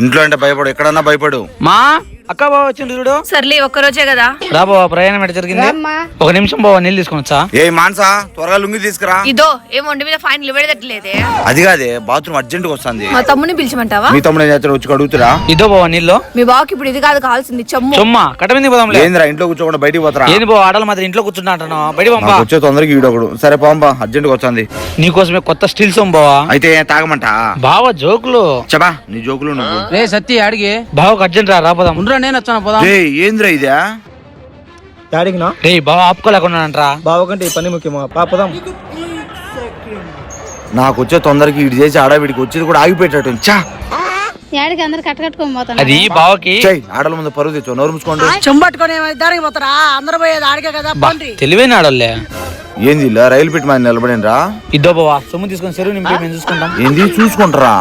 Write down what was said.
ఇంట్లో అంటే భయపడు, ఎక్కడన్నా భయపడు. మా అక్క బావ వచ్చిండు చూడు. సర్లే ఒక్కరోజే కదా. రా బావ, ప్రయాణం ఎట్ట జరిగింది? ఒక నిమిషం బావ, నీళ్ళు తీసుకొని వచ్చా. ఏ మాన్సా, త్వరగా లుంగి తీసుకురా. ఇదో ఏం ఒంటి మీద ఫైన్ ఇవ్వడట్లేదే. అది కాదే, బాత్రూమ్ అర్జెంట్ గా వస్తుంది. మా తమ్ముని పిలిచమంటావా? మీ తమ్ముడు ఏం చేస్తాడు, వచ్చి అడుగుతురా. ఇదో బావ నీళ్ళు. మీ బావకి ఇప్పుడు ఇది కాదు కావాల్సింది, చెమ్ము. చొమ్మా కట్టమింది పోదాం. ఏందిరా ఇంట్లో కూర్చోకుండా బయటికి పోతారా? ఏంది బావ, ఆడల మాత్రం ఇంట్లో కూర్చుంటా అంటాను. బయట పంపా. వచ్చే తొందరగా ఈడొకడు. సరే పంపా, అర్జెంట్ గా వస్తుంది. నీకోసమే కొత్త స్టిల్స్ బావా. అయితే తాగమంట బావ జోకులు చెప్పా, నీ జోకులు నువ్వు. రే సత్తి అడిగి బావకు అర్జెంట్ రా పోదాం. ఉండరా, నేను వచ్చాను పోదాం. ఏంద్రా ఇదా? యాడికినా రే బావ ఆపుకోలేకున్నానంటరా. బావకంటే ఈ పని ముఖ్యమా? పాపదాం. నాకు వచ్చే తొందరకి ఇటు చేసి ఆడవిడికి వచ్చేది కూడా ఆగిపోయేటట్టు. చా యాడికి అందరు కట్టుకొని పోతాను. అది బావకి ఆడల ముందు పరువు తెచ్చు, నోరు మూసుకోండి. చెంబట్టుకొని దానికి పోతారా? అందరూ పోయేది ఆడికే కదా. తెలివైన ఆడోళ్ళే. ఏంది ఇలా రైలు పెట్టి మన నిలబడినరా? ఇద్దో బావా, సొమ్ము తీసుకొని చెరువు నింపి మేము చూసుకుంటాం. ఏంది చూసుకుంటారా?